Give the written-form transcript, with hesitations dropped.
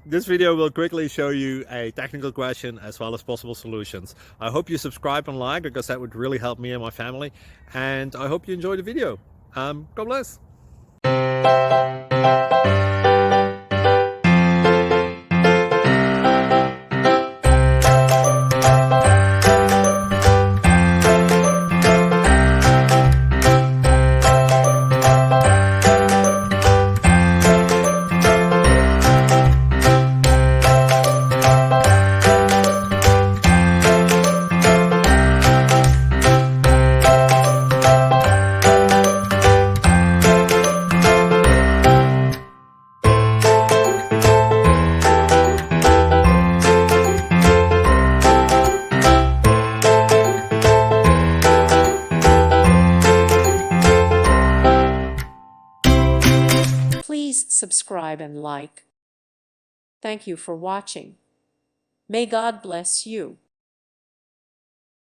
This video will quickly show you a technical question as well as possible solutions. I hope you subscribe and like, because that would really help me and my family. And I hope you enjoy the video. God bless. Please subscribe and like. Thank you for watching. May God bless you.